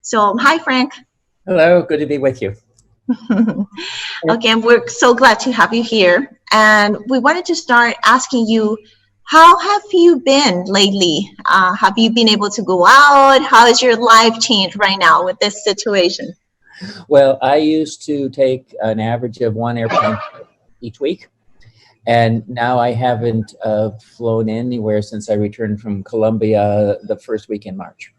So, hi, Frank. Hello, good to be with you. Okay, and we're so glad to have you here. And we wanted to start asking you, how have you been lately? Have you been able to go out? How has your life changed right now with this situation? Well, I used to take an average of one airplane each week, and now I haven't flown anywhere since I returned from Colombia the first week in March.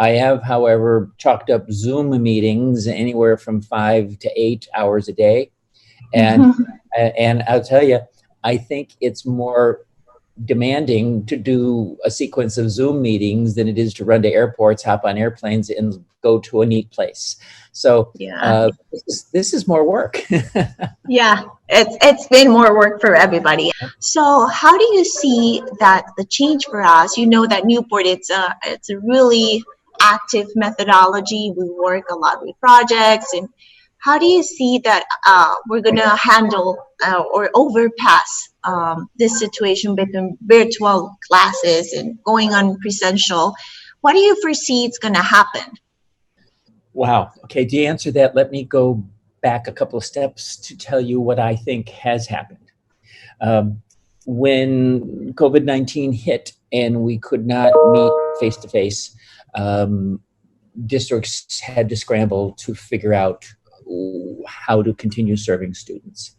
I have, however, chalked up Zoom meetings anywhere from 5 to 8 hours a day. And I'll tell you, I think it's more demanding to do a sequence of Zoom meetings than it is to run to airports, hop on airplanes, and go to a neat place. So Yeah. this is more work. Yeah, it's been more work for everybody. So how do you see that the change for us? You know that Newport, it's a really active methodology. We work a lot with projects, and how do you see that we're gonna handle or overpass this situation between virtual classes and going on presential? What do you foresee it's gonna happen? Wow. Okay, to answer that, let me go back a couple of steps to tell you what I think has happened. When COVID-19 hit and we could not meet face-to-face, districts had to scramble to figure out how to continue serving students.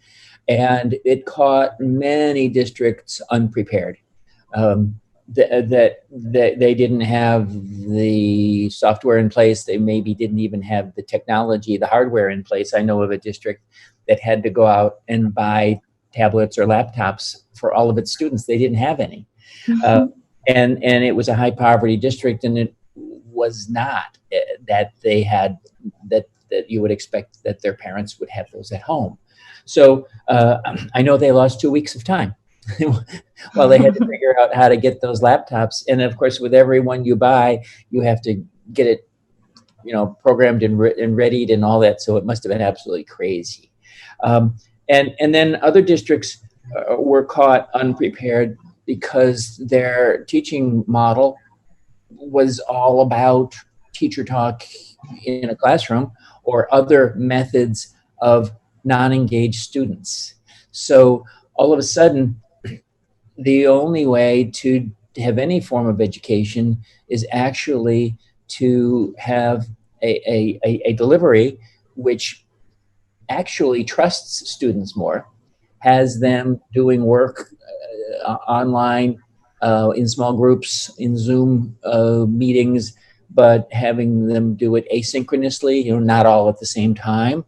And it caught many districts unprepared. That they didn't have the software in place. They maybe didn't even have the technology, the hardware in place. I know of a district that had to go out and buy tablets or laptops for all of its students. They didn't have any. And it was a high poverty district, and it was not that they had that you would expect that their parents would have those at home. So I know they lost 2 weeks of time while they had to figure out how to get those laptops. And of course, with every one you buy, you have to get it, programmed and readied and all that. So it must have been absolutely crazy. And then other districts were caught unprepared because their teaching model was all about teacher talk in a classroom or other methods of non-engaged students. So all of a sudden, the only way to have any form of education is actually to have a delivery which actually trusts students more, has them doing work online, in small groups, in Zoom meetings, but having them do it asynchronously, not all at the same time,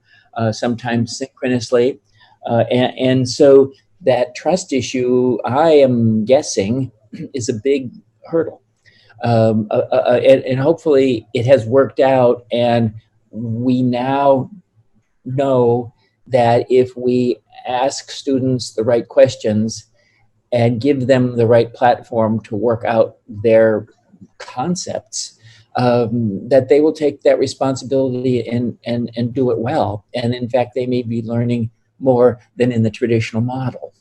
sometimes synchronously. And so that trust issue, I am guessing, is a big hurdle. And hopefully it has worked out, and we now know that if we ask students the right questions and give them the right platform to work out their concepts, that they will take that responsibility and do it well. And in fact, they may be learning more than in the traditional model.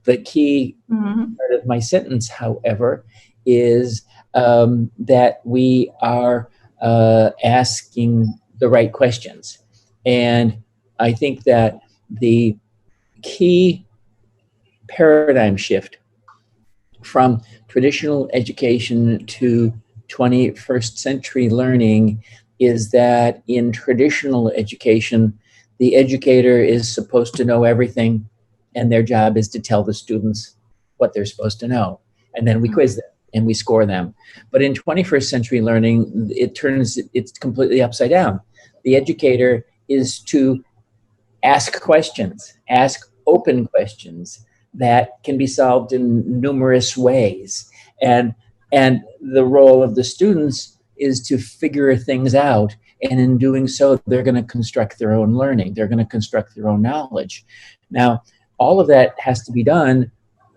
The key part of my sentence, however, is that we are asking the right questions. And I think that the key paradigm shift from traditional education to 21st century learning is that in traditional education, the educator is supposed to know everything, and their job is to tell the students what they're supposed to know. And then we quiz them and we score them. But in 21st century learning, it's completely upside down. The educator is to ask questions, ask open questions that can be solved in numerous ways. And the role of the students is to figure things out. And in doing so, they're going to construct their own learning. They're going to construct their own knowledge. Now, all of that has to be done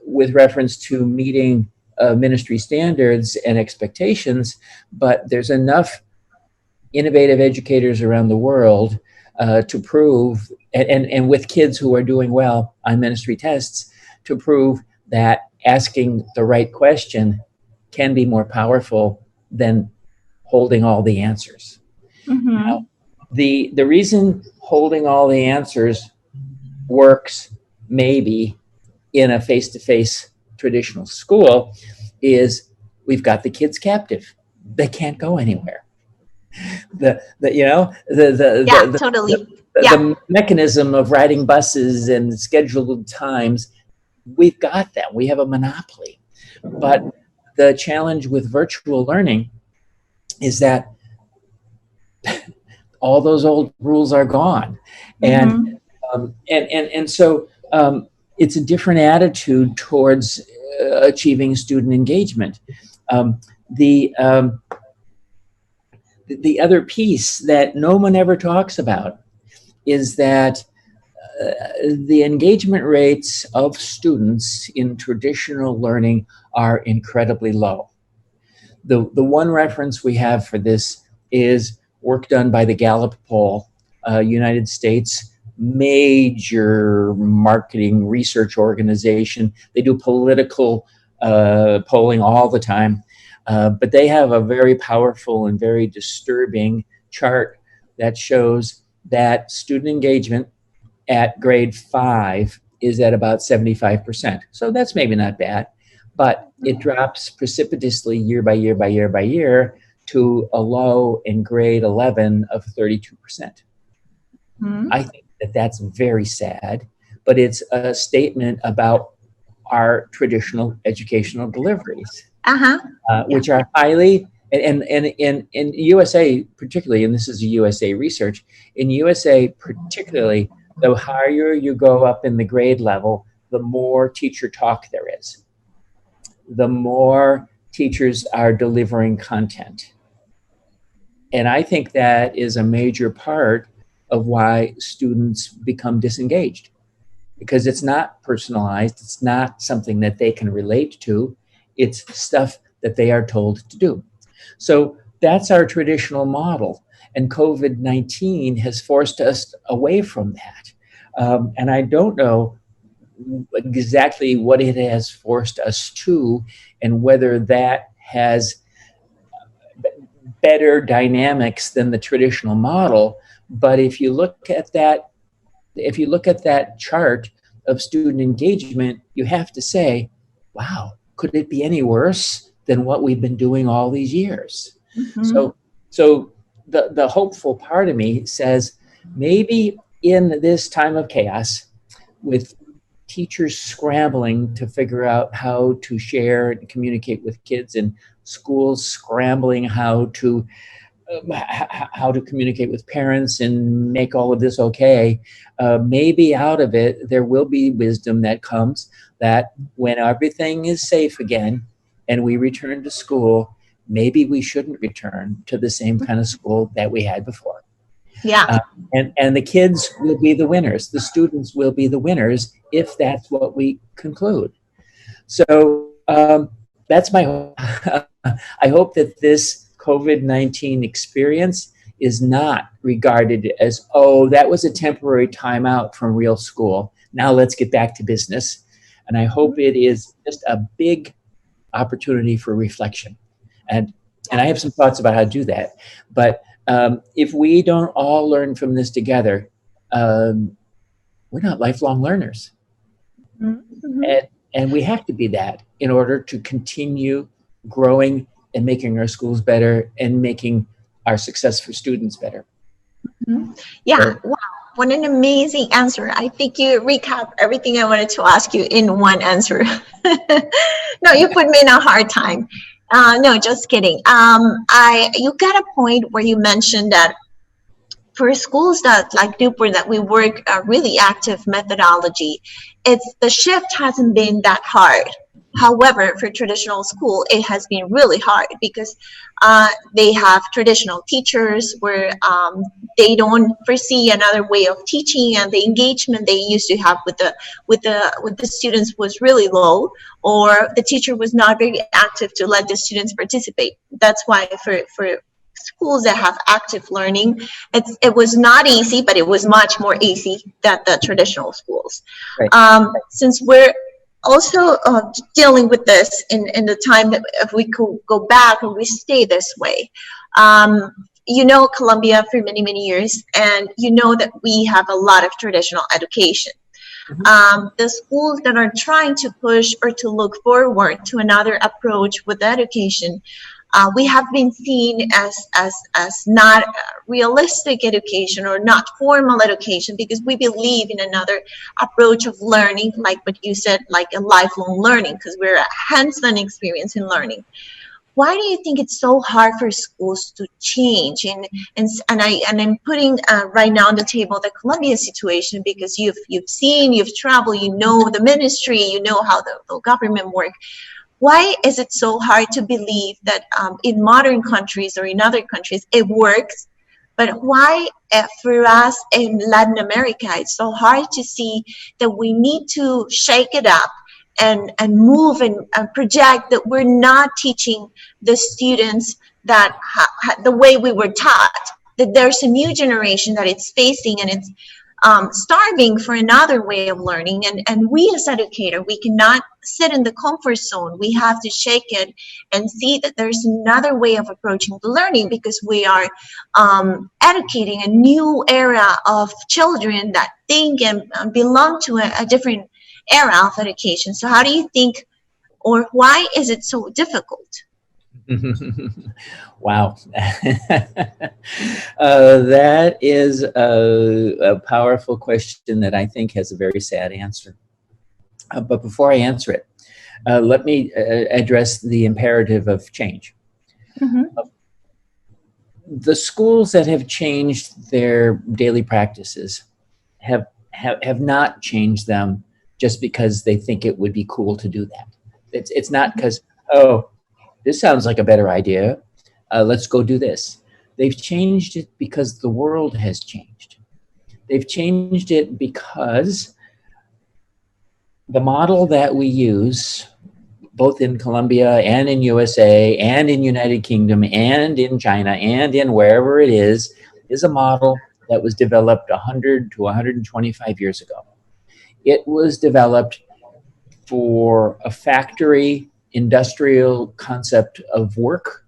with reference to meeting ministry standards and expectations, but there's enough innovative educators around the world to prove, and with kids who are doing well on ministry tests, to prove that asking the right question can be more powerful than holding all the answers. Now, the reason holding all the answers works maybe in a face-to-face traditional school is we've got the kids captive. They can't go anywhere. Totally. The mechanism of riding buses and scheduled times, we've got them. We have a monopoly. But the challenge with virtual learning is that all those old rules are gone. And so it's a different attitude towards achieving student engagement. The other piece that no one ever talks about is that the engagement rates of students in traditional learning are incredibly low. The one reference we have for this is work done by the Gallup poll, United States major marketing research organization. They do political polling all the time, but they have a very powerful and very disturbing chart that shows that student engagement at grade 5 is at about 75%. So that's maybe not bad, but it drops precipitously year by year by year by year to a low in grade 11 of 32%. I think that that's very sad, but it's a statement about our traditional educational deliveries, which are highly, and in USA particularly, and this is a USA research, in USA particularly, the higher you go up in the grade level, the more teacher talk there is. The more teachers are delivering content. And I think that is a major part of why students become disengaged, because it's not personalized. It's not something that they can relate to. It's stuff that they are told to do. So that's our traditional model. And COVID-19 has forced us away from that. And I don't know exactly what it has forced us to, and whether that has better dynamics than the traditional model. But if you look at that chart of student engagement, you have to say, wow, could it be any worse than what we've been doing all these years? So the hopeful part of me says, maybe in this time of chaos, with teachers scrambling to figure out how to share and communicate with kids, and schools scrambling how to communicate with parents and make all of this okay, maybe out of it there will be wisdom that comes, that when everything is safe again and we return to school, maybe we shouldn't return to the same kind of school that we had before. And the kids will be the winners. The students will be the winners if that's what we conclude. So that's my hope. I hope that this COVID-19 experience is not regarded as, oh, that was a temporary timeout from real school. Now let's get back to business. And I hope it is just a big opportunity for reflection. And I have some thoughts about how to do that. But if we don't all learn from this together, we're not lifelong learners. And we have to be that in order to continue growing and making our schools better and making our success for students better. Wow, what an amazing answer. I think you recap everything I wanted to ask you in one answer. No, you put me in a hard time. No, just kidding. You got a point where you mentioned that for schools that like Newport, that we work a really active methodology, the shift hasn't been that hard. However, for traditional school, it has been really hard because they have traditional teachers where they don't foresee another way of teaching, and the engagement they used to have with the students was really low, or the teacher was not very active to let the students participate. That's why for schools that have active learning, it was not easy, but it was much more easy than the traditional schools. Right. Since we're also dealing with this in the time that if we could go back and we stay this way. You know Colombia for many, many years, and you know that we have a lot of traditional education. The schools that are trying to push or to look forward to another approach with education, we have been seen as not realistic education or not formal education, because we believe in another approach of learning, like what you said, like a lifelong learning, because we're a hands-on experience in learning. Why do you think it's so hard for schools to change? And I'm putting right now on the table the Colombia situation, because you've traveled, you know the ministry, you know how the government works. Why is it so hard to believe that in modern countries or in other countries it works, but why for us in Latin America it's so hard to see that we need to shake it up and move and project that we're not teaching the students that the way we were taught, that there's a new generation that it's facing and it's starving for another way of learning. And we as educator, we cannot sit in the comfort zone. We have to shake it and see that there's another way of approaching the learning, because we are educating a new era of children that think and belong to a different era of education. So how do you think, or why is it so difficult? Wow. That is a powerful question that I think has a very sad answer. But before I answer it, let me address the imperative of change. The schools that have changed their daily practices have not changed them just because they think it would be cool to do that. It's not because, oh, this sounds like a better idea, let's go do this. They've changed it because the world has changed. They've changed it because the model that we use, both in Colombia and in USA and in United Kingdom and in China and in wherever it is a model that was developed 100 to 125 years ago. It was developed for a factory industrial concept of work,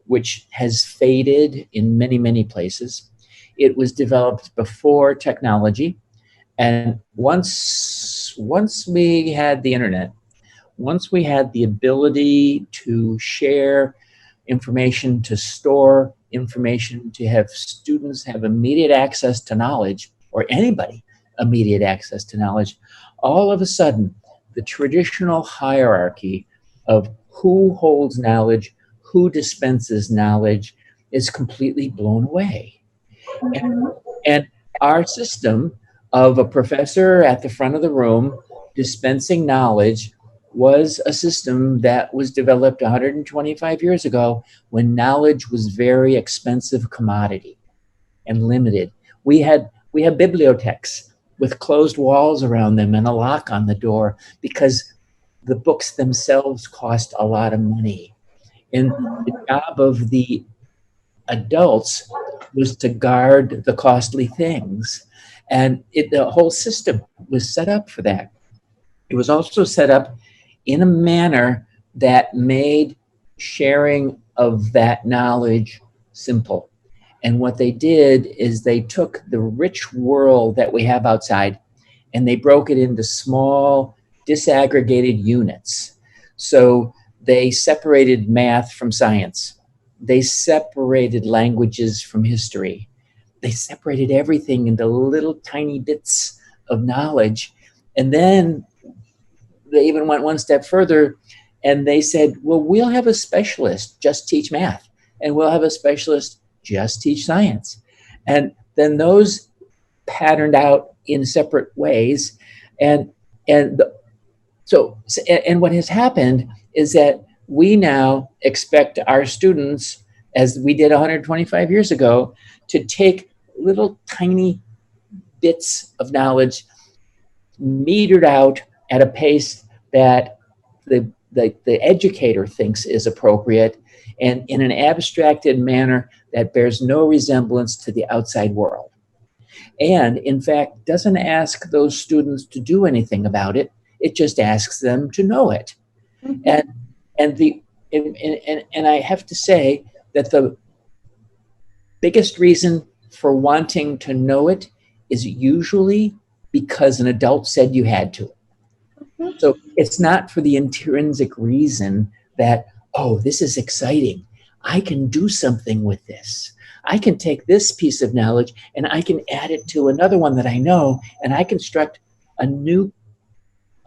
which has faded in many, many places. It was developed before technology. And once we had the internet, once we had the ability to share information, to store information, to have students have immediate access to knowledge, or anybody immediate access to knowledge, all of a sudden, the traditional hierarchy of who holds knowledge, who dispenses knowledge, is completely blown away. And our system of a professor at the front of the room dispensing knowledge was a system that was developed 125 years ago when knowledge was very expensive commodity and limited. We had bibliotheques with closed walls around them and a lock on the door because the books themselves cost a lot of money. And the job of the adults was to guard the costly things. And the whole system was set up for that. It was also set up in a manner that made sharing of that knowledge simple. And what they did is they took the rich world that we have outside and they broke it into small, disaggregated units. So they separated math from science. They separated languages from history. They separated everything into little tiny bits of knowledge. And then they even went one step further and they said, well, we'll have a specialist just teach math, and we'll have a specialist just teach science. And then those patterned out in separate ways. And what has happened is that we now expect our students, as we did 125 years ago, to take little tiny bits of knowledge metered out at a pace that the educator thinks is appropriate and in an abstracted manner that bears no resemblance to the outside world. And in fact, doesn't ask those students to do anything about it. It just asks them to know it. And I have to say that the biggest reason for wanting to know it is usually because an adult said you had to. So it's not for the intrinsic reason that, oh, this is exciting. I can do something with this. I can take this piece of knowledge and I can add it to another one that I know, and I construct a new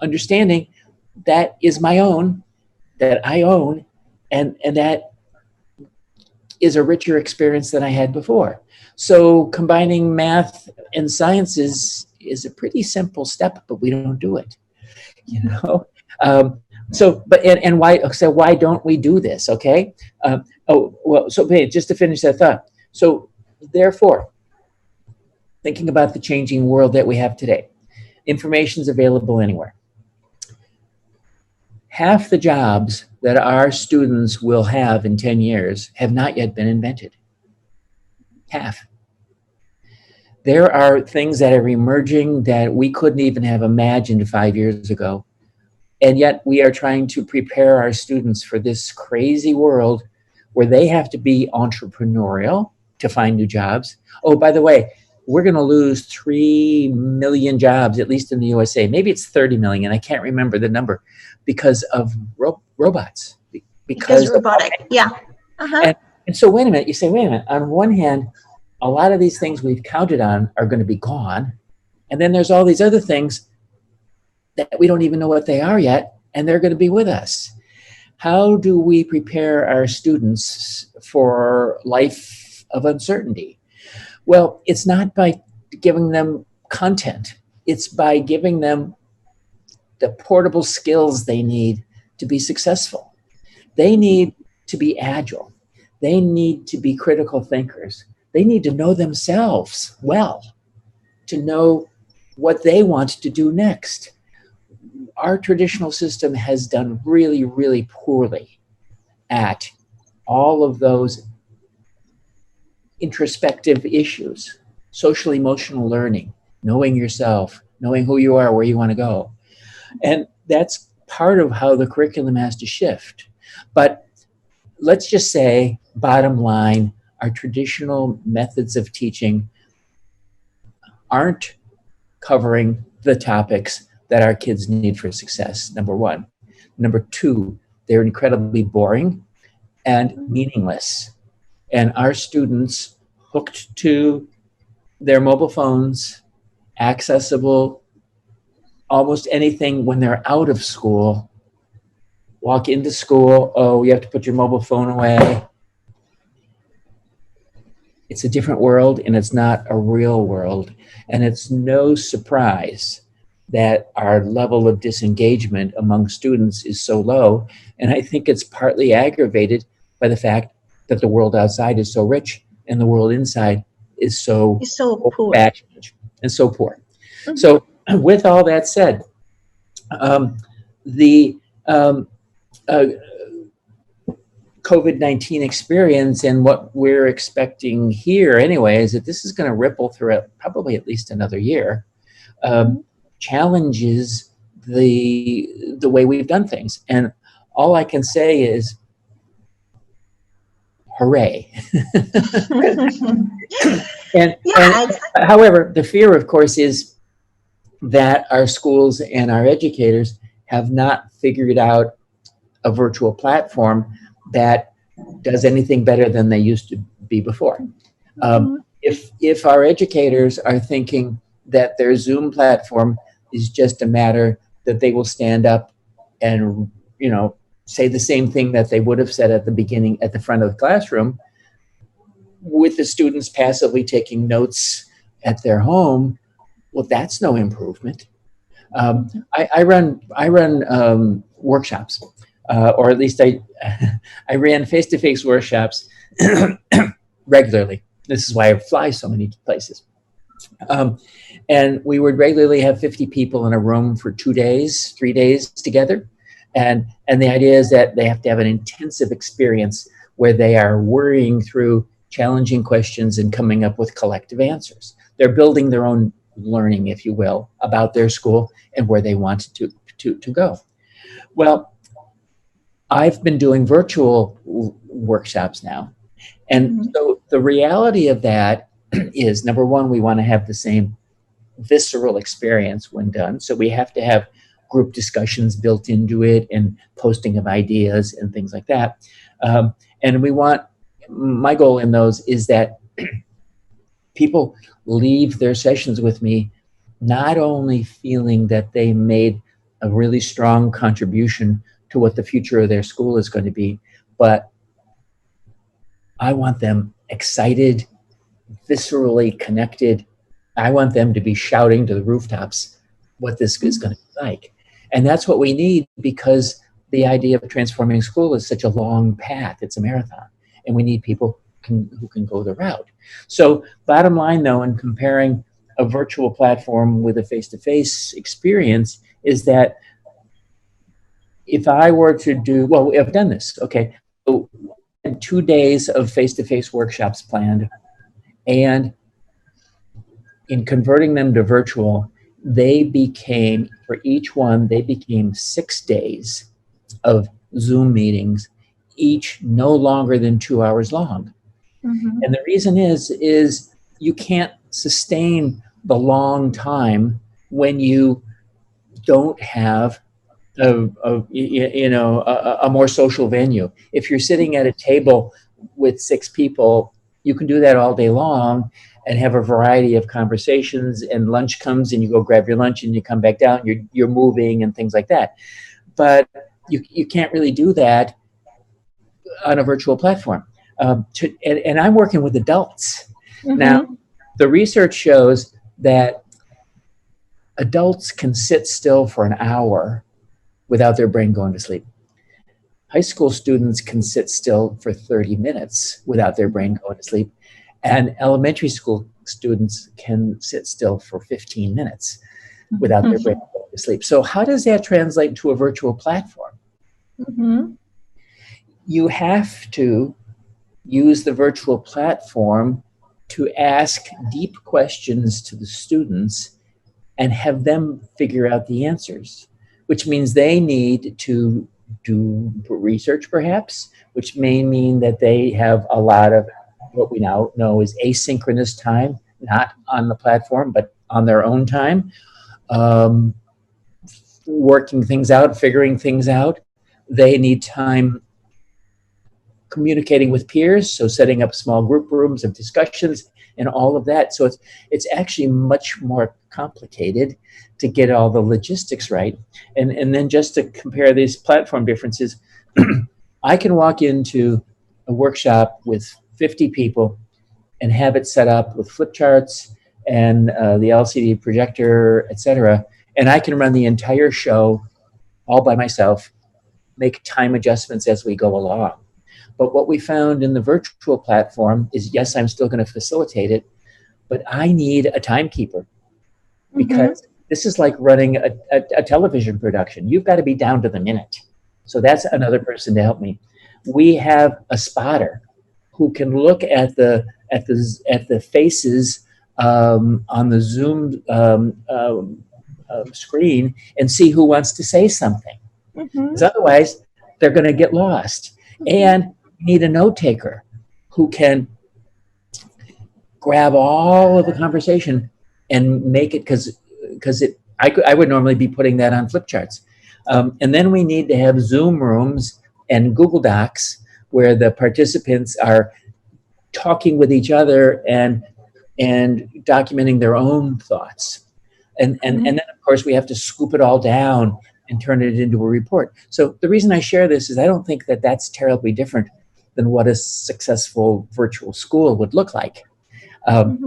understanding that is my own, that I own, and that is a richer experience than I had before. So combining math and sciences is a pretty simple step, but we don't do it, you know? Why don't we do this? Okay. Just to finish that thought. So therefore, thinking about the changing world that we have today, information is available anywhere. Half the jobs that our students will have in 10 years have not yet been invented. Half. There are things that are emerging that we couldn't even have imagined 5 years ago. And yet we are trying to prepare our students for this crazy world where they have to be entrepreneurial to find new jobs. Oh, by the way, we're going to lose 3 million jobs, at least in the USA. Maybe it's 30 million. I can't remember the number, because of robots. Because robotic, yeah. And so wait a minute, you say, wait a minute. On one hand, a lot of these things we've counted on are going to be gone. And then there's all these other things that we don't even know what they are yet, and they're going to be with us. How do we prepare our students for life of uncertainty? Well, it's not by giving them content. It's by giving them the portable skills they need to be successful. They need to be agile. They need to be critical thinkers. They need to know themselves well, to know what they want to do next. Our traditional system has done really, really poorly at all of those introspective issues, social emotional learning, knowing yourself, knowing who you are, where you want to go. And that's part of how the curriculum has to shift. But let's just say, bottom line, our traditional methods of teaching aren't covering the topics that our kids need for success, number one. Number two, they're incredibly boring and meaningless. And our students, hooked to their mobile phones, accessible almost anything when they're out of school, walk into school, oh, you have to put your mobile phone away. It's a different world, and it's not a real world. And it's no surprise that our level of disengagement among students is so low. And I think it's partly aggravated by the fact that the world outside is so rich and the world inside is so poor and so poor. Mm-hmm. So with all that said, the COVID-19 experience and what we're expecting here anyway is that this is going to ripple through probably at least another year, challenges the way we've done things. And all I can say is, hooray. and however, the fear, of course, is that our schools and our educators have not figured out a virtual platform that does anything better than they used to be before. If our educators are thinking that their Zoom platform is just a matter that they will stand up and, say the same thing that they would have said at the beginning at the front of the classroom, with the students passively taking notes at their home, well, that's no improvement. I run workshops, or at least I ran face-to-face workshops regularly. This is why I fly so many places. And we would regularly have 50 people in a room for 2 days, 3 days together. And the idea is that they have to have an intensive experience where they are worrying through challenging questions and coming up with collective answers. They're building their own learning, if you will, about their school and where they want to to go. Well, I've been doing virtual workshops now. And so the reality of that is, number one, we want to have the same visceral experience when done. So we have to have group discussions built into it and posting of ideas and things like that. And my goal in those is that people leave their sessions with me not only feeling that they made a really strong contribution to what the future of their school is going to be, but I want them excited, viscerally connected. I want them to be shouting to the rooftops what this is going to be like. And that's what we need, because the idea of transforming school is such a long path. It's a marathon. And we need people who can go the route. So bottom line, though, in comparing a virtual platform with a face-to-face experience, is that if I were to do, well, I've done this, okay. So 2 days of face-to-face workshops planned, and in converting them to virtual, for each one, they became 6 days of Zoom meetings, each no longer than 2 hours long. And the reason is you can't sustain the long time when you don't have a more social venue. If you're sitting at a table with 6 people, you can do that all day long and have a variety of conversations, and lunch comes and you go grab your lunch and you come back down, you're moving and things like that. But you can't really do that on a virtual platform. And I'm working with adults. Now, the research shows that adults can sit still for an hour without their brain going to sleep. High school students can sit still for 30 minutes without their brain going to sleep. And elementary school students can sit still for 15 minutes without their brain going to sleep. So how does that translate to a virtual platform? You have to use the virtual platform to ask deep questions to the students and have them figure out the answers, which means they need to do research, perhaps, which may mean that they have a lot of what we now know is asynchronous time, not on the platform, but on their own time, working things out, figuring things out. They need time communicating with peers, so setting up small group rooms of discussions and all of that. So it's actually much more complicated to get all the logistics right. And then just to compare these platform differences, I can walk into a workshop with 50 people and have it set up with flip charts and the LCD projector, etc. And I can run the entire show all by myself, make time adjustments as we go along. But what we found in the virtual platform is, yes, I'm still going to facilitate it, but I need a timekeeper, because this is like running a television production. You've got to be down to the minute. So that's another person to help me. We have a spotter who can look at the faces on the Zoom screen and see who wants to say something. Because otherwise, they're going to get lost. And you need a note taker who can grab all of the conversation and make it, because I would normally be putting that on flip charts. And then we need to have Zoom rooms and Google Docs where the participants are talking with each other and documenting their own thoughts. And then, of course, we have to scoop it all down and turn it into a report. So the reason I share this is I don't think that that's terribly different than what a successful virtual school would look like. But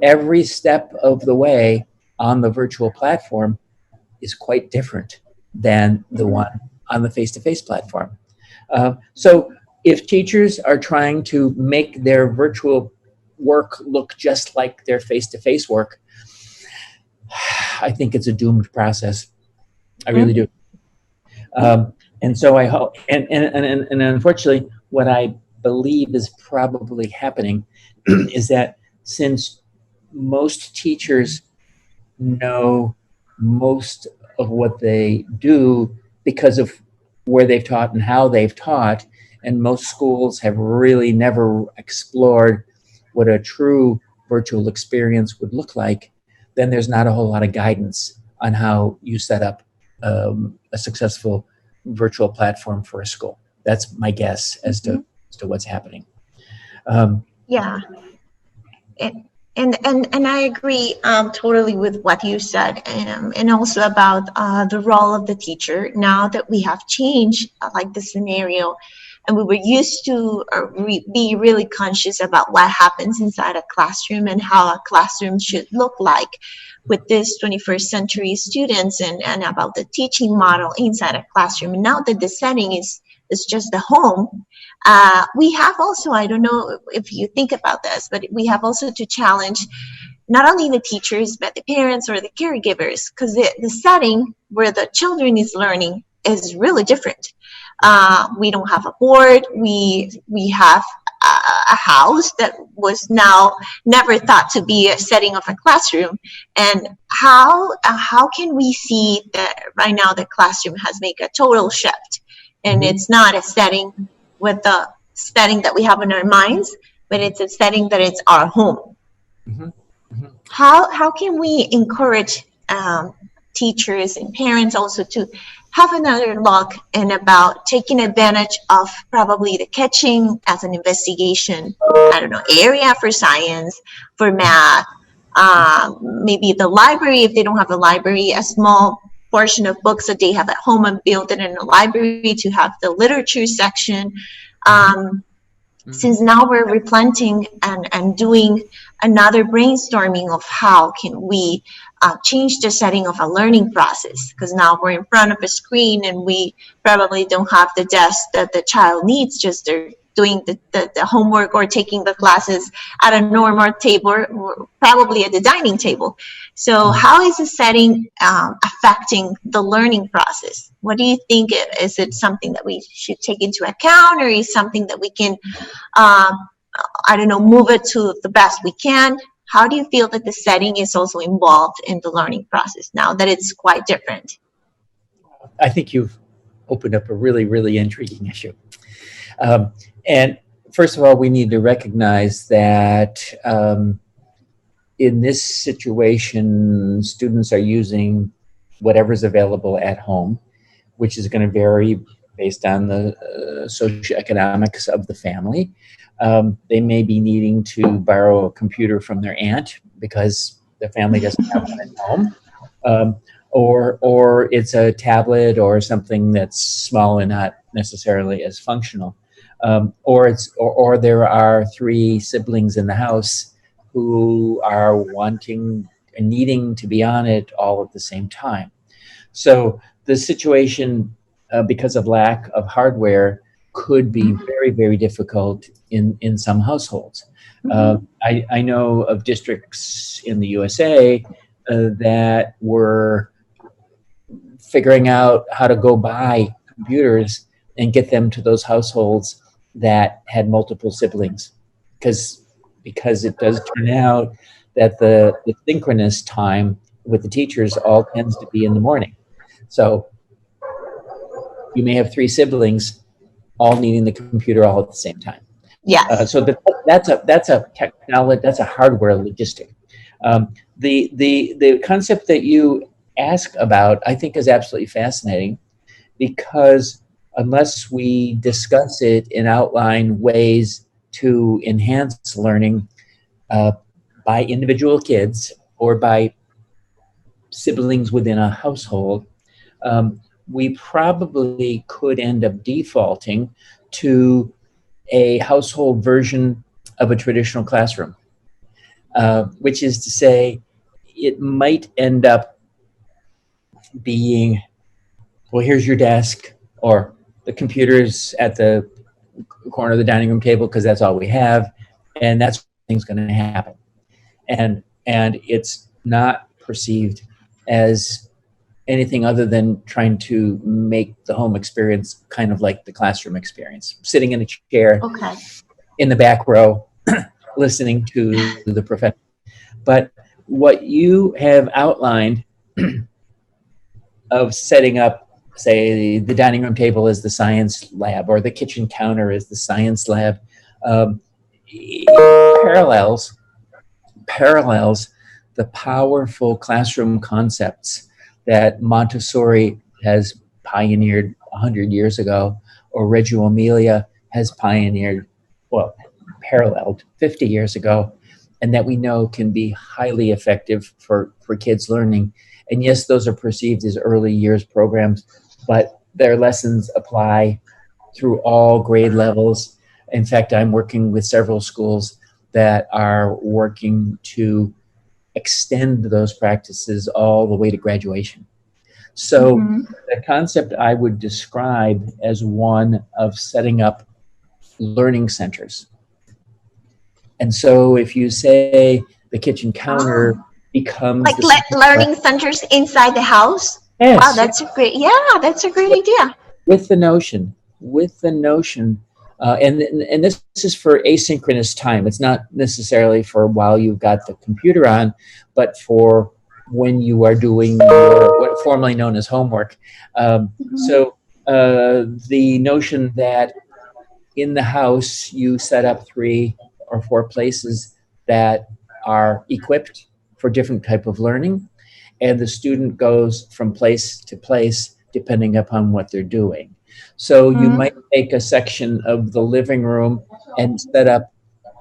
every step of the way on the virtual platform is quite different than the one on the face-to-face platform. So if teachers are trying to make their virtual work look just like their face-to-face work, I think it's a doomed process. I really do. And so I hope, and unfortunately, what I believe is probably happening is that since most teachers know most of what they do because of where they've taught and how they've taught. And most schools have really never explored what a true virtual experience would look like. Then there's not a whole lot of guidance on how you set up a successful virtual platform for a school. That's my guess as to what's happening. Yeah. And I agree totally with what you said, and also about the role of the teacher. Now that we have changed like the scenario, and we were used to be really conscious about what happens inside a classroom and how a classroom should look like with this 21st century students, and about the teaching model inside a classroom. And now that the setting is just the home, we have also, I don't know if you think about this, but we have also to challenge not only the teachers, but the parents or the caregivers, because the setting where the children is learning is really different. We don't have a board. We have a house that was now never thought to be a setting of a classroom. And how can we see that right now the classroom has made a total shift, and it's not a setting with the setting that we have in our minds, but it's a setting that it's our home. How can we encourage teachers and parents also to have another look and about taking advantage of probably the kitchen as an investigation, I don't know, area for science, for math, maybe the library, if they don't have a library, a small portion of books that they have at home and build it in a library to have the literature section. Since now we're replanting and doing another brainstorming of how can we change the setting of a learning process, because now we're in front of a screen and we probably don't have the desk that the child needs, just they're doing the homework or taking the classes at a normal table or probably at the dining table. So how is the setting affecting the learning process? What do you think? Is it something that we should take into account, or is something that we can, I don't know, move it to the best we can? How do you feel that the setting is also involved in the learning process now that it's quite different? I think you've opened up a really, really intriguing issue. And first of all, we need to recognize that in this situation, students are using whatever's available at home, which is going to vary based on the socioeconomics of the family. They may be needing to borrow a computer from their aunt because the family doesn't have one at home. Or it's a tablet or something that's small and not necessarily as functional. Or there are three siblings in the house who are wanting and needing to be on it all at the same time. So the situation, because of lack of hardware, could be very, very difficult in some households. I know of districts in the USA that were figuring out how to go buy computers and get them to those households that had multiple siblings, because it does turn out that the synchronous time with the teachers all tends to be in the morning. So you may have three siblings all needing the computer all at the same time. Yeah. So that's a technology, that's a hardware logistic. The concept that you ask about, I think, is absolutely fascinating, because unless we discuss it and outline ways to enhance learning by individual kids or by siblings within a household, we probably could end up defaulting to a household version of a traditional classroom, which is to say, it might end up being, well, here's your desk, or the computer's at the corner of the dining room table because that's all we have, and that's what things going to happen. And it's not perceived as anything other than trying to make the home experience kind of like the classroom experience, sitting in a chair in the back row, listening to the professor. But what you have outlined of setting up, say, the dining room table as the science lab or the kitchen counter as the science lab, um, parallels the powerful classroom concepts that Montessori has pioneered 100 years ago, or Reggio Emilia has pioneered, well, paralleled 50 years ago, and that we know can be highly effective for kids learning. And yes, those are perceived as early years programs, but their lessons apply through all grade levels. In fact, I'm working with several schools that are working to extend those practices all the way to graduation. So the concept I would describe as one of setting up learning centers. And so if you say the kitchen counter becomes like learning centers inside the house. Yes. Wow, that's a great idea. With the notion, and this is for asynchronous time. It's not necessarily for while you've got the computer on, but for when you are doing what formerly known as homework. So the notion that in the house you set up 3 or 4 places that are equipped for different type of learning, and the student goes from place to place depending upon what they're doing. So you might take a section of the living room and set up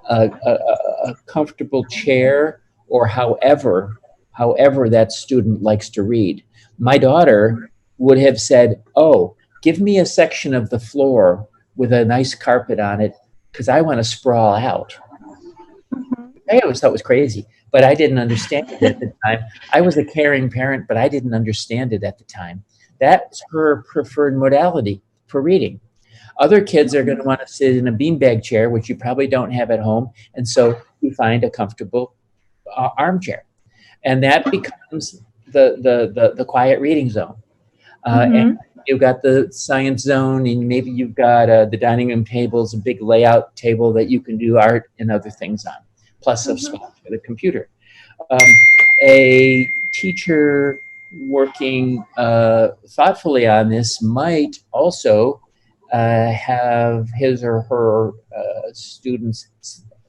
a comfortable chair, or however that student likes to read. My daughter would have said, "Oh, give me a section of the floor with a nice carpet on it, because I want to sprawl out." I always thought it was crazy, but I didn't understand it at the time. I was a caring parent, but I didn't understand it at the time. That's her preferred modality for reading. Other kids are going to want to sit in a beanbag chair, which you probably don't have at home, and so you find a comfortable armchair, and that becomes the quiet reading zone. And you've got the science zone, and maybe you've got the dining room tables, a big layout table that you can do art and other things on, plus a spot for the computer. A teacher working thoughtfully on this might also have his or her students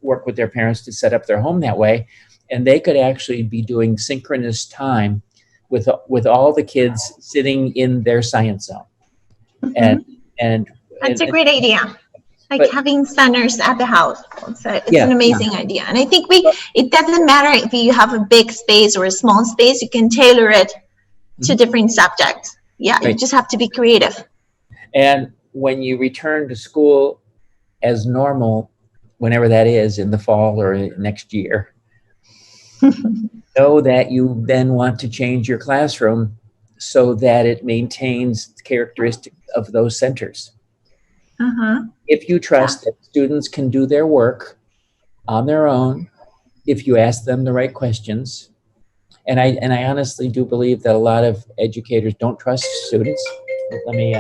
work with their parents to set up their home that way, and they could actually be doing synchronous time with all the kids sitting in their science zone. And that's a great idea. Like having centers at the house. It's an amazing idea. And I think it doesn't matter if you have a big space or a small space, you can tailor it to different subjects. Yeah, you just have to be creative. And when you return to school as normal, whenever that is, in the fall or next year, know that you then want to change your classroom so that it maintains the characteristics of those centers. If you trust that students can do their work on their own, if you ask them the right questions, and I honestly do believe that a lot of educators don't trust students. Let me,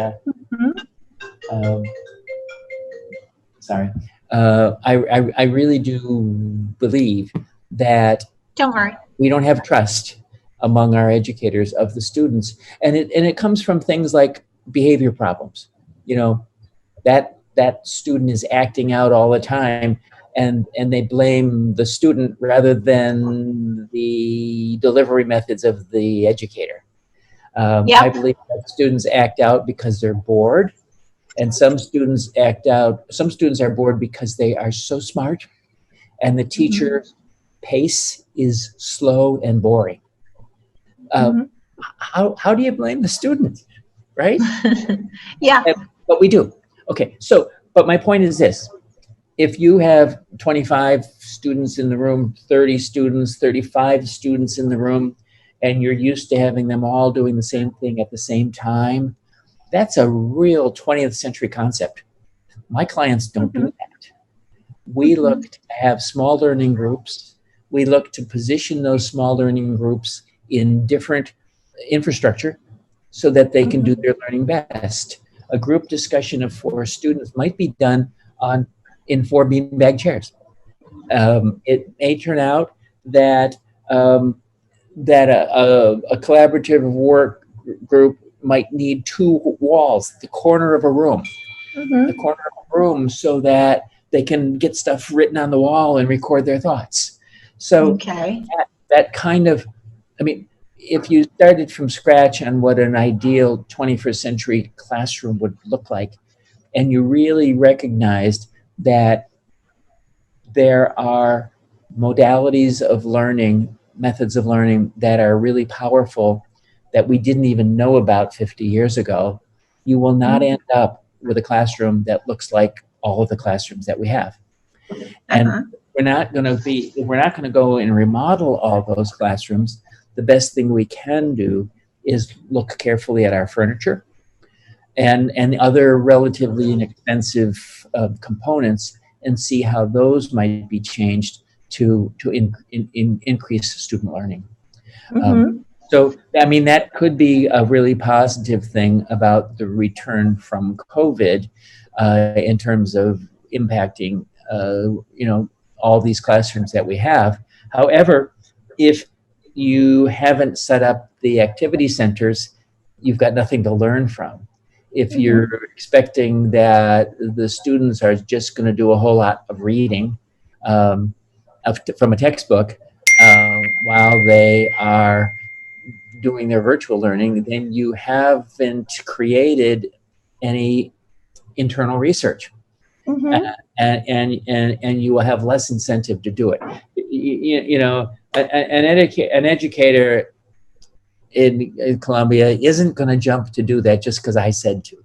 sorry. I really do believe that don't worry, we don't have trust among our educators of the students, and it comes from things like behavior problems. You know, that student is acting out all the time, and they blame the student rather than the delivery methods of the educator. I believe that students act out because they're bored, and some students are bored because they are so smart, and the teacher's pace is slow and boring. How do you blame the student, right? But we do. Okay, so, but my point is this. If you have 25 students in the room, 30 students, 35 students in the room, and you're used to having them all doing the same thing at the same time, that's a real 20th century concept. My clients don't do that. We look to have small learning groups. We look to position those small learning groups in different infrastructure so that they can do their learning best. A group discussion of 4 students might be done in 4 beanbag chairs. It may turn out that a collaborative work group might need two walls, the corner of a room, so that they can get stuff written on the wall and record their thoughts. So Okay. that kind of, I mean, if you started from scratch on what an ideal 21st century classroom would look like, and you really recognized that there are modalities of learning, methods of learning that are really powerful that we didn't even know about 50 years ago, you will not end up with a classroom that looks like all of the classrooms that we have. And we're not going to go and remodel all those classrooms. The best thing we can do is look carefully at our furniture and other relatively inexpensive components and see how those might be changed to increase student learning. So, I mean, that could be a really positive thing about the return from COVID in terms of impacting, all these classrooms that we have. However, if you haven't set up the activity centers, you've got nothing to learn from. If you're expecting that the students are just going to do a whole lot of reading from a textbook while they are doing their virtual learning, then you haven't created any internal research. And you will have less incentive to do it. An educator in Columbia isn't going to jump to do that just because I said to.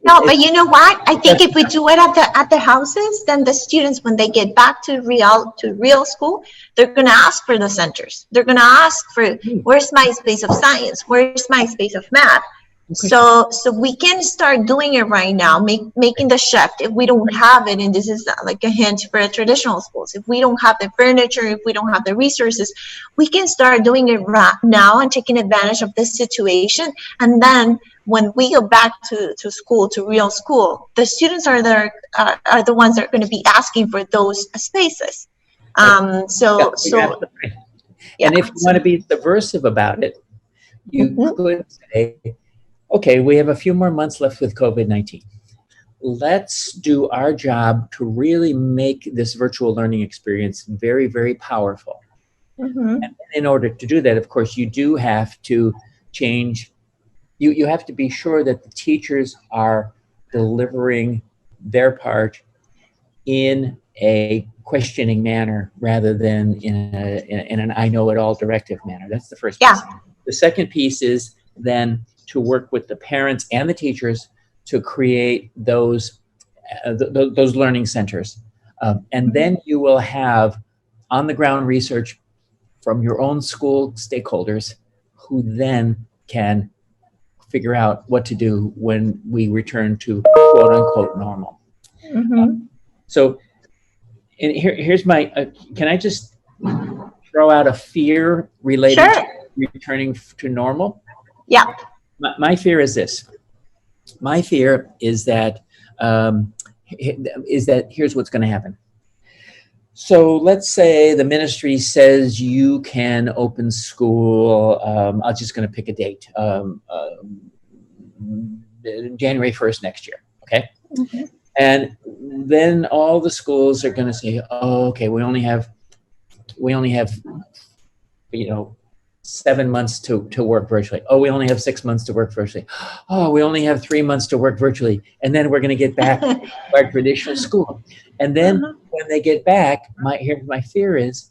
But you know what? I think if we do it at the houses, then the students, when they get back to real school, they're going to ask for the centers. They're going to ask for, where's my space of science? Where's my space of math? Okay. So we can start doing it right now, making the shift. If we don't have it, and this is like a hint for traditional schools, if we don't have the furniture, if we don't have the resources, we can start doing it right now and taking advantage of this situation. And then when we go back to school, to real school, the students are the ones that are going to be asking for those spaces. And if you want to be subversive about it, you could say, okay, we have a few more months left with COVID-19. Let's do our job to really make this virtual learning experience very, very powerful. And in order to do that, of course, you do have to change. You have to be sure that the teachers are delivering their part in a questioning manner rather than in an I know it all directive manner. That's the first piece. The second piece is then to work with the parents and the teachers to create those learning centers. And then you will have on-the-ground research from your own school stakeholders who then can figure out what to do when we return to quote-unquote normal. So here's my, can I just throw out a fear related to returning to normal? Yeah. My fear is this. My fear is that here's what's going to happen. So let's say the ministry says you can open school. I'm just going to pick a date. January 1st next year. Okay. And then all the schools are going to say, oh, okay, we only have 7 months to work virtually. Oh, we only have 6 months to work virtually. Oh, we only have 3 months to work virtually. And then we're going to get back to our traditional school. And then when they get back, my fear is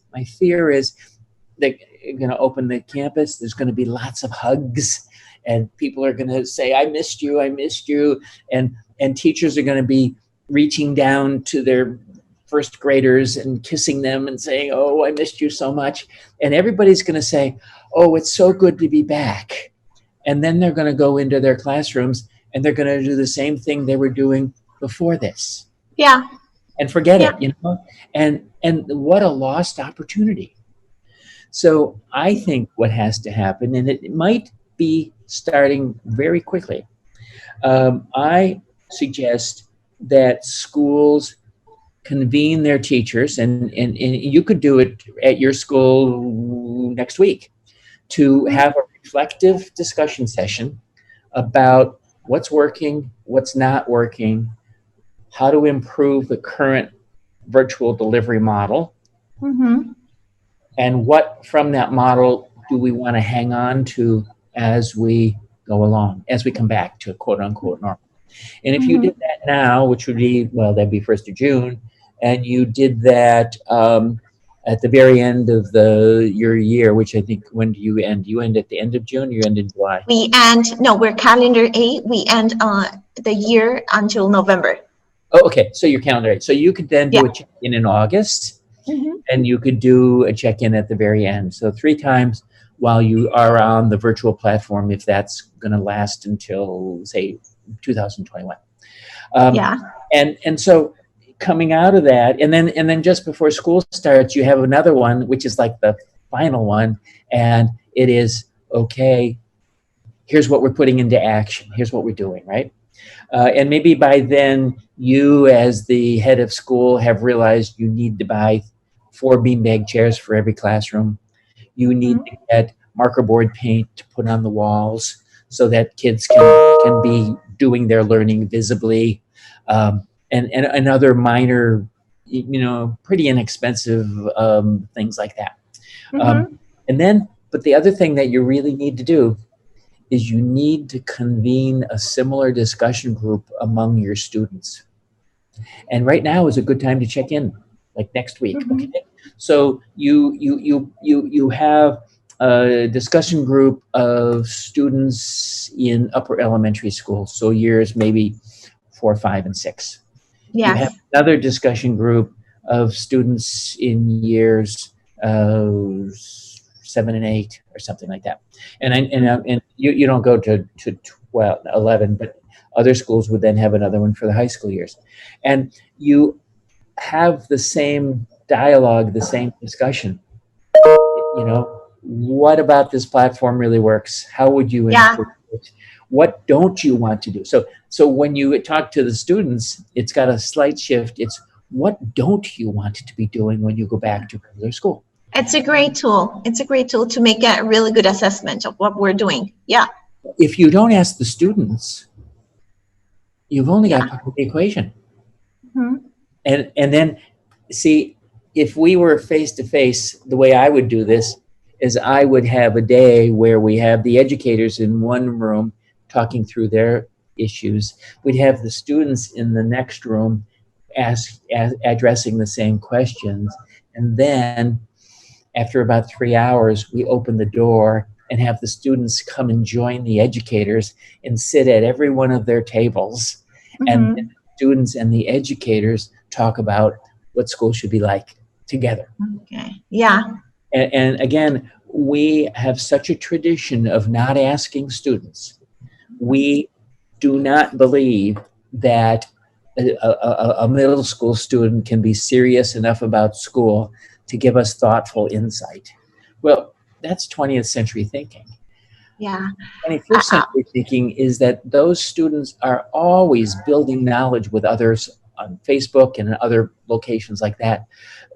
they're going to open the campus. There's going to be lots of hugs. And people are going to say, I missed you. And teachers are going to be reaching down to their first graders and kissing them and saying, oh, I missed you so much. And everybody's going to say, oh, it's so good to be back. And then they're going to go into their classrooms and they're going to do the same thing they were doing before this. Yeah. And forget it, And what a lost opportunity. So I think what has to happen, and it might be starting very quickly, I suggest that schools convene their teachers, and you could do it at your school next week, to have a reflective discussion session about what's working, what's not working, how to improve the current virtual delivery model, and what from that model do we want to hang on to as we go along, as we come back to quote unquote normal. And if you did that now, which would be, well, that'd be 1st of June, and you did that at the very end of your year, which I think, when do you end? You end at the end of June, or you end in July? We're calendar 8. We end the year until November. Oh, okay. So your calendar 8. So you could then do a check-in in August, and you could do a check-in at the very end. So 3 times while you are on the virtual platform, if that's going to last until, say, 2021. And so coming out of that, and then just before school starts, you have another one, which is like the final one, and it is, okay, here's what we're putting into action. Here's what we're doing, right? And maybe by then, you as the head of school have realized you need to buy 4 beanbag chairs for every classroom. You need to get marker board paint to put on the walls so that kids can be doing their learning visibly, and other minor, pretty inexpensive things like that. But the other thing that you really need to do is you need to convene a similar discussion group among your students. And right now is a good time to check in, like next week. Okay? So you have a discussion group of students in upper elementary school, so years maybe 4, 5, and 6. You have another discussion group of students in years 7 and 8 or something like that. And you don't go to 12, 11, but other schools would then have another one for the high school years. And you have the same dialogue, the same discussion. What about this platform really works? How would you improve it? What don't you want to do? So when you talk to the students, it's got a slight shift. It's, what don't you want to be doing when you go back to regular school? It's a great tool. It's a great tool to make a really good assessment of what we're doing. Yeah. If you don't ask the students, you've only got part of the equation. And then, see, if we were face to face, the way I would do this is I would have a day where we have the educators in one room talking through their issues. We'd have the students in the next room addressing the same questions. And then after about 3 hours, we open the door and have the students come and join the educators and sit at every one of their tables. And the students and the educators talk about what school should be like together. Okay. Yeah. And again, we have such a tradition of not asking students. We do not believe that a middle school student can be serious enough about school to give us thoughtful insight. Well, that's 20th century thinking. Yeah. 21st century thinking is that those students are always building knowledge with others on Facebook and in other locations like that.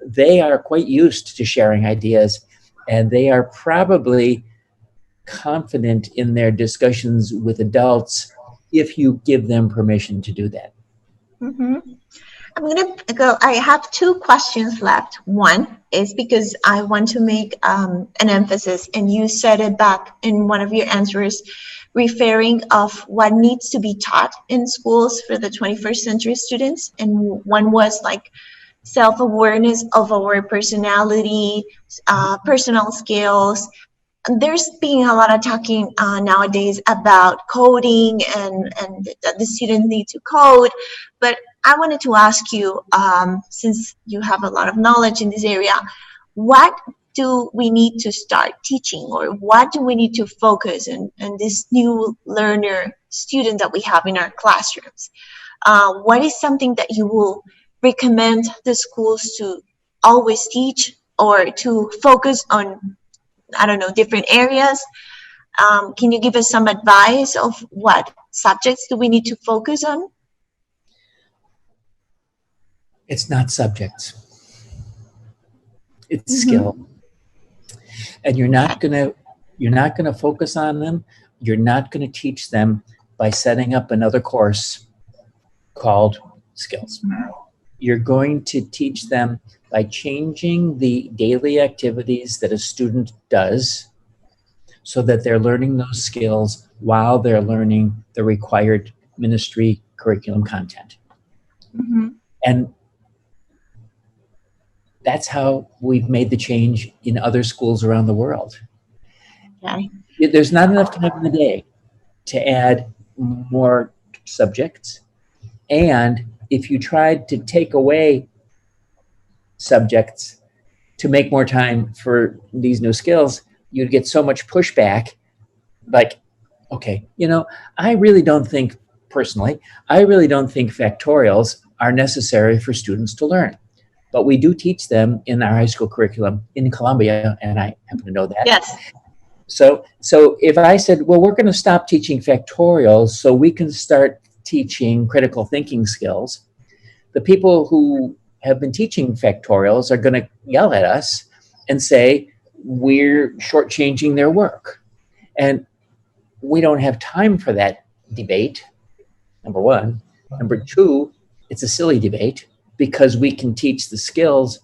They are quite used to sharing ideas, and they are probably confident in their discussions with adults if you give them permission to do that. I'm going to go. I have 2 questions left. One is because I want to make an emphasis, and you said it back in one of your answers, referring of what needs to be taught in schools for the 21st century students. And one was like self-awareness of our personality, personal skills. There's been a lot of talking nowadays about coding and that the students need to code, but I wanted to ask you, since you have a lot of knowledge in this area, what do we need to start teaching, or what do we need to focus on this new learner student that we have in our classrooms? What is something that you will recommend the schools to always teach, or to focus on, I don't know, different areas? Can you give us some advice of what subjects do we need to focus on? It's not subjects. It's skill. And you're not going to You're not going to focus on them. You're not going to teach them by setting up another course called skills. You're going to teach them by changing the daily activities that a student does so that they're learning those skills while they're learning the required ministry curriculum content. And that's how we've made the change in other schools around the world. Okay. There's not enough time in the day to add more subjects. And if you tried to take away subjects to make more time for these new skills, you'd get so much pushback. Like, okay, I really don't think factorials are necessary for students to learn. But we do teach them in our high school curriculum in Columbia, and I happen to know that. Yes. So if I said, well, we're going to stop teaching factorials so we can start teaching critical thinking skills, the people who have been teaching factorials are going to yell at us and say we're shortchanging their work. And we don't have time for that debate, number one. Number two, it's a silly debate because we can teach the skills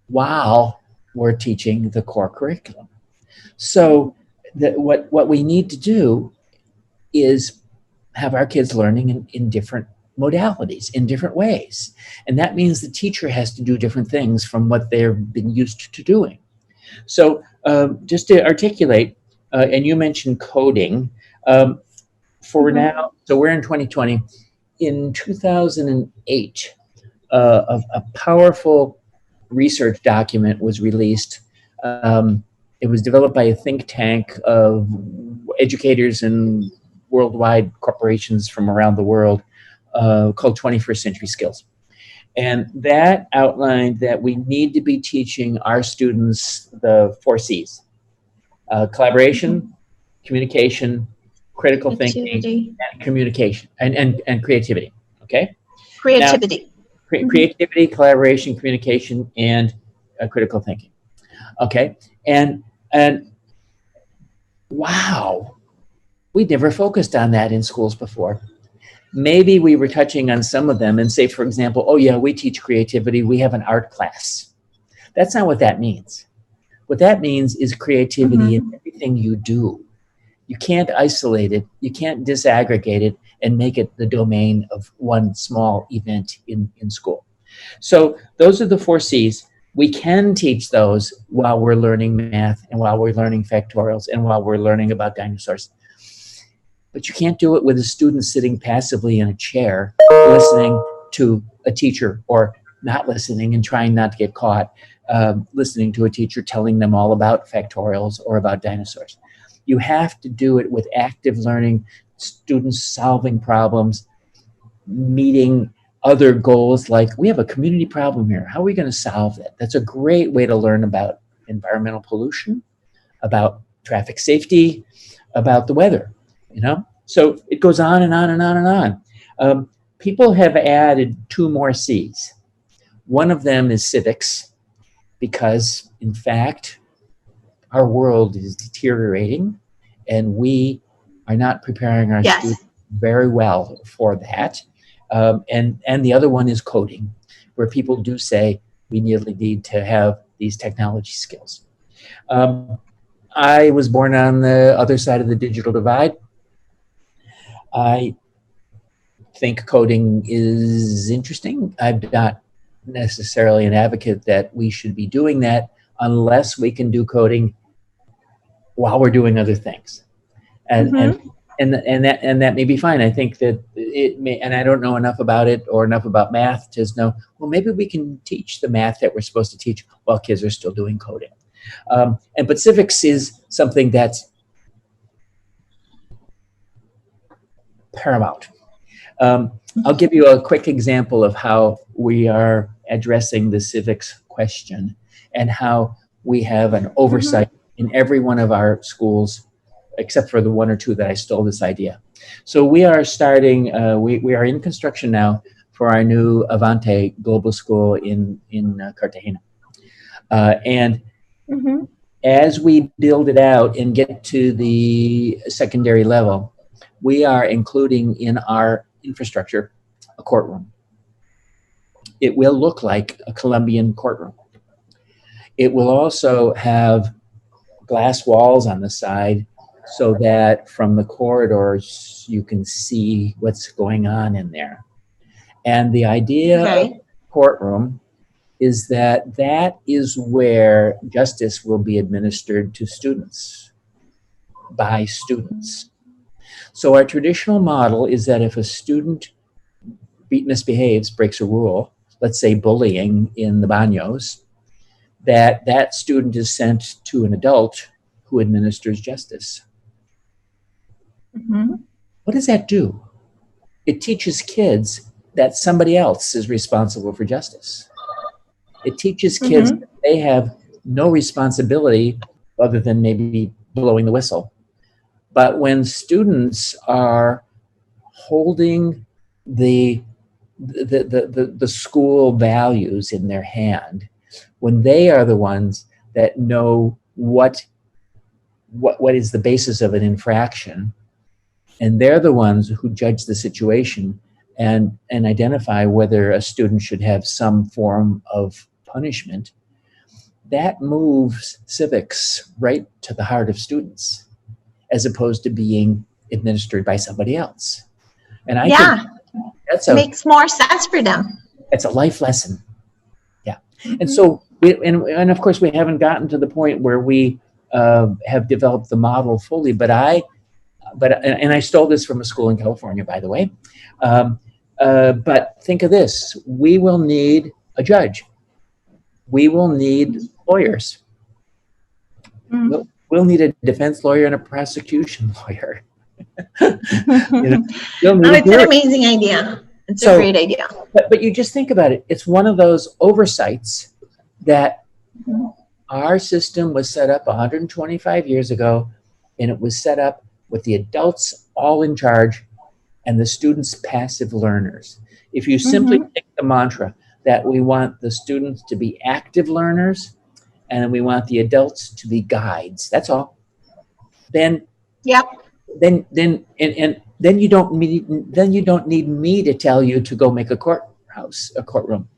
while we're teaching the core curriculum. So what we need to do is have our kids learning in different modalities, in different ways. And that means the teacher has to do different things from what they've been used to doing. So just to articulate, and you mentioned coding, for now, so we're in 2020. In 2008, a powerful research document was released. It was developed by a think tank of educators and worldwide corporations from around the world called 21st Century Skills. And that outlined that we need to be teaching our students the 4 C's: collaboration, communication, critical thinking, and communication, and creativity. Okay? Creativity. Now, creativity, collaboration, communication, and critical thinking. Okay? And wow, we never focused on that in schools before. Maybe we were touching on some of them and say, for example, oh yeah, we teach creativity, we have an art class. That's not what that means. What that means is creativity in everything you do. You can't isolate it, you can't disaggregate it and make it the domain of one small event in school. So those are the 4 C's. We can teach those while we're learning math and while we're learning factorials and while we're learning about dinosaurs. But you can't do it with a student sitting passively in a chair, listening to a teacher, or not listening and trying not to get caught, listening to a teacher telling them all about factorials or about dinosaurs. You have to do it with active learning, students solving problems, meeting other goals, like we have a community problem here. How are we going to solve that? That's a great way to learn about environmental pollution, about traffic safety, about the weather. So it goes on and on and on and on. People have added 2 more C's. One of them is civics, because in fact, our world is deteriorating and we are not preparing our students very well for that. And the other one is coding, where people do say we need to have these technology skills. I was born on the other side of the digital divide. I think coding is interesting. I'm not necessarily an advocate that we should be doing that unless we can do coding while we're doing other things. And that may be fine. I think that it may, and I don't know enough about it or enough about math to know, well, maybe we can teach the math that we're supposed to teach while kids are still doing coding. But civics is something that's paramount. I'll give you a quick example of how we are addressing the civics question and how we have an oversight in every one of our schools, except for the 1 or 2 that I stole this idea. So we are starting, we are in construction now for our new Avante Global School in Cartagena. And as we build it out and get to the secondary level, we are including in our infrastructure a courtroom. It will look like a Columbian courtroom. It will also have glass walls on the side so that from the corridors you can see what's going on in there. And the idea of courtroom is that that is where justice will be administered to students, by students. So our traditional model is that if a student misbehaves, breaks a rule, let's say bullying in the baños, that student is sent to an adult who administers justice. Mm-hmm. What does that do? It teaches kids that somebody else is responsible for justice. It teaches kids that they have no responsibility other than maybe blowing the whistle. But when students are holding the school values in their hand, when they are the ones that know what is the basis of an infraction, and they're the ones who judge the situation and identify whether a student should have some form of punishment, that moves civics right to the heart of students, as opposed to being administered by somebody else. And I think that's makes more sense for them. It's a life lesson. Yeah. And so, and of course, we haven't gotten to the point where we have developed the model fully, but I stole this from a school in California, by the way. But think of this: we will need a judge. We will need lawyers. We'll need a defense lawyer and a prosecution lawyer. It's an amazing idea. It's a great idea. But you just think about it. It's one of those oversights that our system was set up 125 years ago, and it was set up with the adults all in charge and the students passive learners. If you simply take the mantra that we want the students to be active learners and we want the adults to be guides, that's all. Then you don't need me to tell you to go make a courtroom.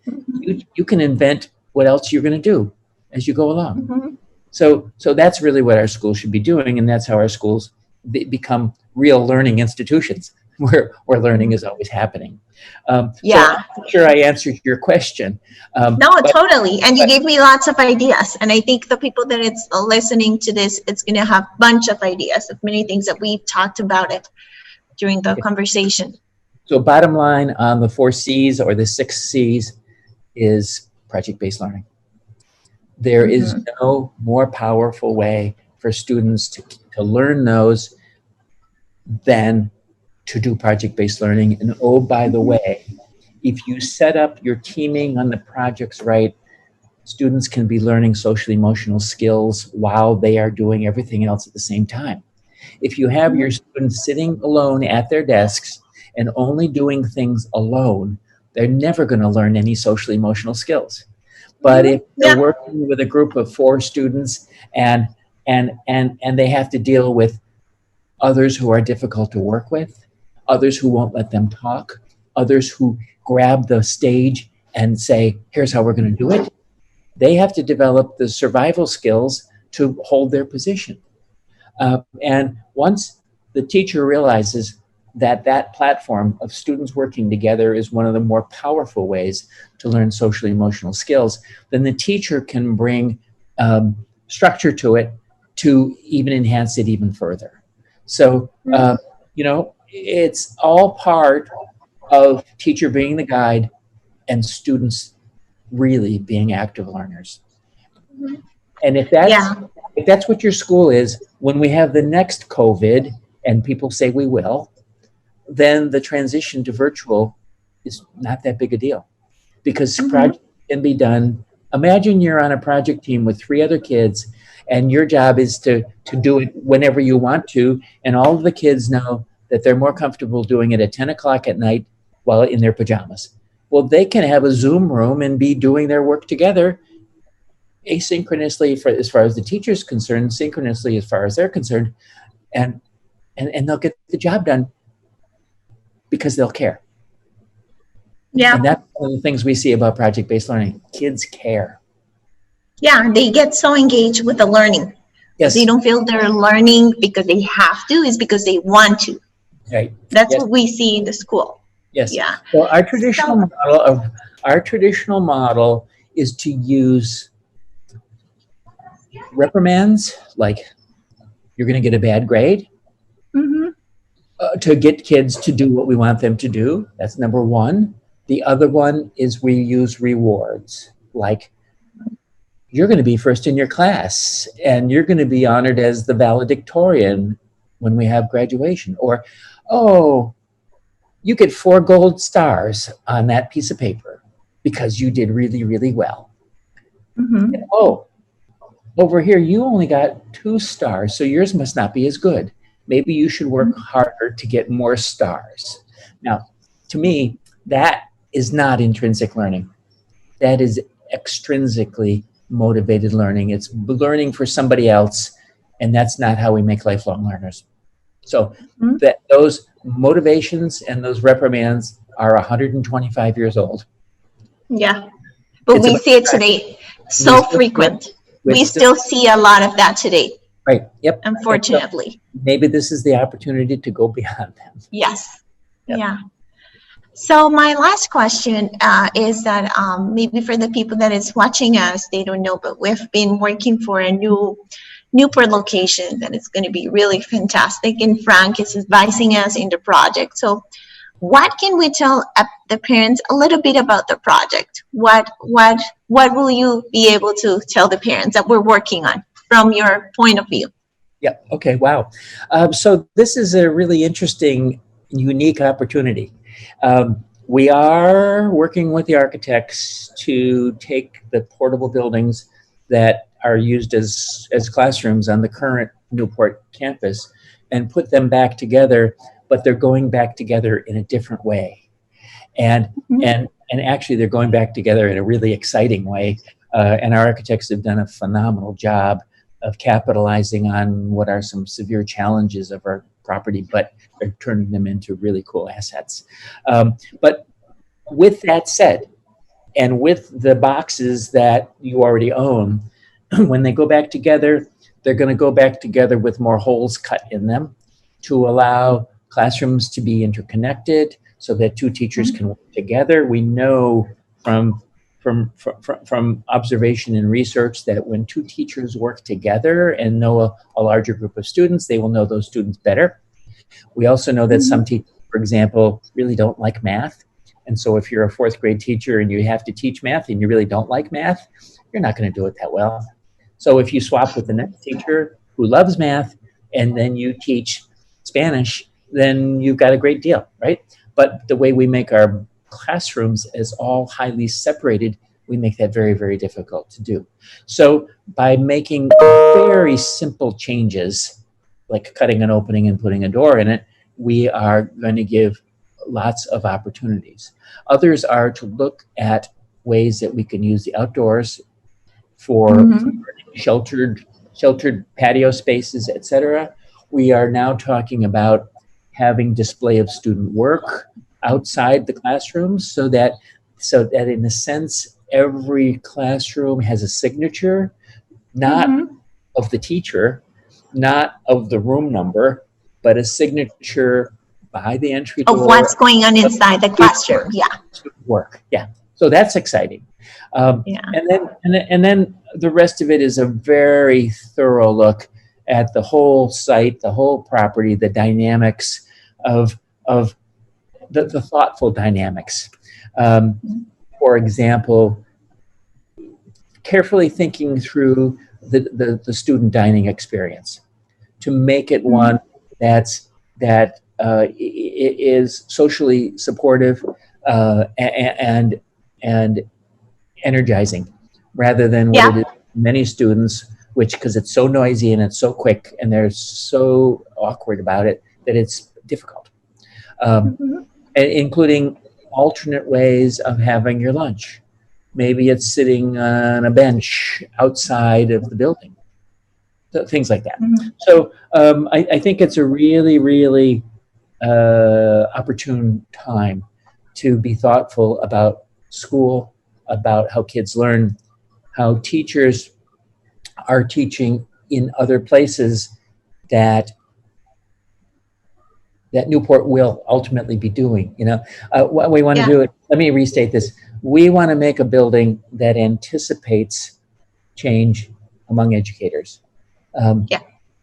You can invent what else you're going to do as you go along. So that's really what our schools should be doing, and that's how our schools become real learning institutions where learning is always happening. So I'm not sure I answered your question. Totally. And you gave me lots of ideas. And I think the people that it's listening to this, it's going to have a bunch of ideas of many things that we've talked about it during the conversation. So bottom line on the 4 C's or the 6 C's is project-based learning. There is no more powerful way for students to learn those than to do project-based learning. And oh, by the way, if you set up your teaming on the projects right, students can be learning social emotional skills while they are doing everything else at the same time. If you have your students sitting alone at their desks and only doing things alone, they're never going to learn any social emotional skills. But if they're working with a group of 4 students and they have to deal with others who are difficult to work with, others who won't let them talk, others who grab the stage and say, here's how we're going to do it, they have to develop the survival skills to hold their position. And once the teacher realizes that platform of students working together is one of the more powerful ways to learn social emotional skills, then the teacher can bring structure to it to even enhance it even further. So, it's all part of teacher being the guide and students really being active learners. And if that's what your school is, when we have the next COVID, and people say we will, then the transition to virtual is not that big a deal, because projects can be done. Imagine you're on a project team with 3 other kids, and your job is to do it whenever you want to, and all of the kids know that they're more comfortable doing it at 10 o'clock at night while in their pajamas. Well, they can have a Zoom room and be doing their work together asynchronously for as far as the teacher's concerned, synchronously as far as they're concerned, and they'll get the job done because they'll care. Yeah. And that's one of the things we see about project-based learning. Kids care. Yeah, they get so engaged with the learning. Yes. They don't feel they're learning because they have to, it's because they want to. Right. That's Yes. what we see in the school. Yes. Yeah. So our traditional model is to use reprimands, like you're going to get a bad grade, to get kids to do what we want them to do. That's number one. The other one is we use rewards, like you're going to be first in your class and you're going to be honored as the valedictorian when we have graduation. Or, oh, you get 4 gold stars on that piece of paper because you did really, really well. And, oh, over here, you only got 2 stars, so yours must not be as good. Maybe you should work harder to get more stars. Now, to me, that is not intrinsic learning. That is extrinsically motivated learning. It's learning for somebody else, and that's not how we make lifelong learners. So that those motivations and those reprimands are 125 years old. Yeah, but we see it today so frequent. We still see a lot of that today. Right. Yep. Unfortunately. So maybe this is the opportunity to go beyond them. Yes. Yep. Yeah. So my last question is that maybe for the people that is watching us, they don't know, but we've been working for a new Newport location that is going to be really fantastic. And Frank is advising us in the project. So what can we tell the parents a little bit about the project? What will you be able to tell the parents that we're working on from your point of view? Yeah. Okay. Wow. So this is a really interesting, unique opportunity. We are working with the architects to take the portable buildings that are used as classrooms on the current Newport campus and put them back together, but they're going back together in a different way. And actually they're going back together in a really exciting way. And our architects have done a phenomenal job of capitalizing on what are some severe challenges of our property, but they're turning them into really cool assets. But with that said, and with the boxes that you already own, when they go back together, they're going to go back together with more holes cut in them to allow classrooms to be interconnected so that 2 teachers can work together. We know from observation and research that when 2 teachers work together and know a larger group of students, they will know those students better. We also know that some teachers, for example, really don't like math. And so if you're a 4th grade teacher and you have to teach math and you really don't like math, you're not going to do it that well. So if you swap with the next teacher who loves math and then you teach Spanish, then you've got a great deal, right? But the way we make our classrooms as all highly separated, we make that very, very difficult to do. So by making very simple changes, like cutting an opening and putting a door in it, we are going to give lots of opportunities. Others are to look at ways that we can use the outdoors for sheltered patio spaces, etc. We are now talking about having display of student work outside the classrooms so that in a sense, every classroom has a signature, not of the teacher, not of the room number, but a signature by the entry door. Of what's going on inside the classroom, Work, yeah. So that's exciting. And then the rest of it is a very thorough look at the whole site, the whole property, the dynamics of the thoughtful dynamics. For example, carefully thinking through the student dining experience to make it one that is socially supportive and energizing, rather than what it is for many students, which, because it's so noisy and it's so quick and they're so awkward about it, that it's difficult. Including alternate ways of having your lunch. Maybe it's sitting on a bench outside of the building. So, things like that. Mm-hmm. So I think it's a really, really opportune time to be thoughtful about school, about how kids learn, how teachers are teaching in other places that Newport will ultimately be doing. What we want to do, let me restate this. We want to make a building that anticipates change among educators. And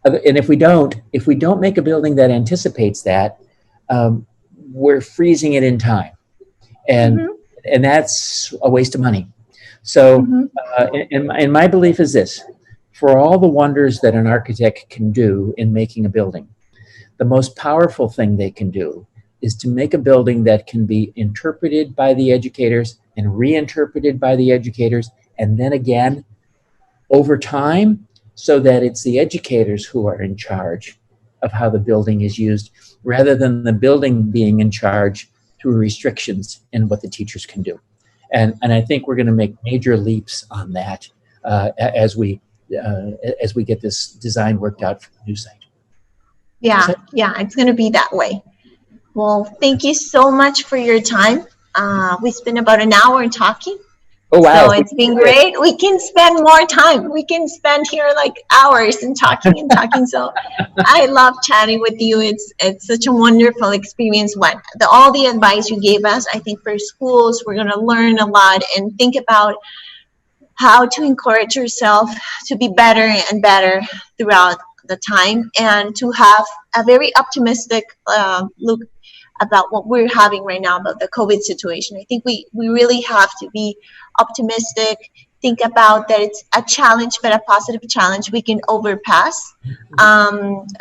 if we don't make a building that anticipates that, we're freezing it in time. And that's a waste of money. So, and my belief is this: for all the wonders that an architect can do in making a building, the most powerful thing they can do is to make a building that can be interpreted by the educators and reinterpreted by the educators, and then again over time, so that it's the educators who are in charge of how the building is used, rather than the building being in charge through restrictions in what the teachers can do. And I think we're going to make major leaps on that as we get this design worked out for the new site. Yeah, it's going to be that way. Well, thank you so much for your time. We spent about an hour talking. Oh, wow. So it's been great. We can spend more time. We can spend here like hours and talking and talking. So I love chatting with you. It's such a wonderful experience. All the advice you gave us, I think for schools, we're going to learn a lot and think about how to encourage yourself to be better and better throughout the time, and to have a very optimistic look about what we're having right now about the COVID situation. I think we really have to be optimistic, think about that it's a challenge, but a positive challenge we can overpass.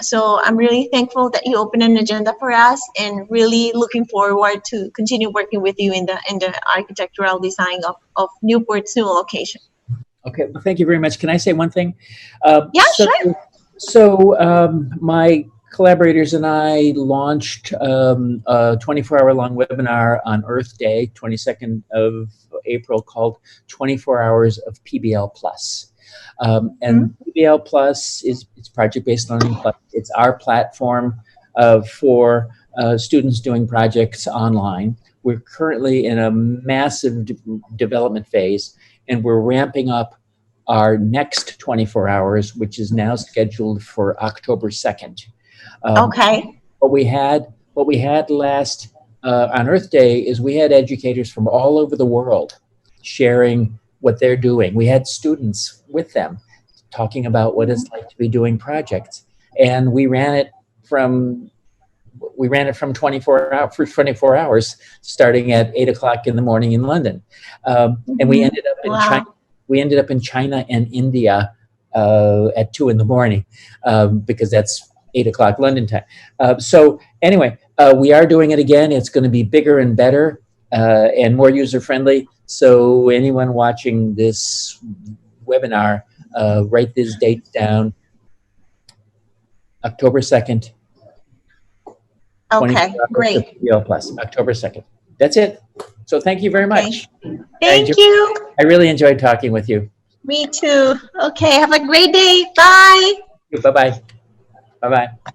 So I'm really thankful that you opened an agenda for us, and really looking forward to continue working with you in the architectural design of Newport's new location. Okay, well, thank you very much. Can I say one thing? Sure. So my collaborators and I launched a 24-hour-long webinar on Earth Day, 22nd of April, called 24 Hours of PBL Plus. And PBL Plus is Project-Based Learning Plus. It's our platform for students doing projects online. We're currently in a massive development phase, and we're ramping up our next 24 hours, which is now scheduled for October 2nd. Okay. What we had last on Earth Day is we had educators from all over the world sharing what they're doing. We had students with them talking about what it's like to be doing projects, and we ran it from 24 hours, starting at 8 o'clock in the morning in London, and we ended up in China. We ended up in China and India at 2 in the morning because that's 8 o'clock London time. So anyway, we are doing it again. It's going to be bigger and better and more user-friendly. So anyone watching this webinar, write this date down, October 2nd. Okay, great. Plus, October 2nd. That's it. So thank you very much. Thank you. I really enjoyed talking with you. Me too. Okay, have a great day. Bye. Bye-bye. Bye-bye.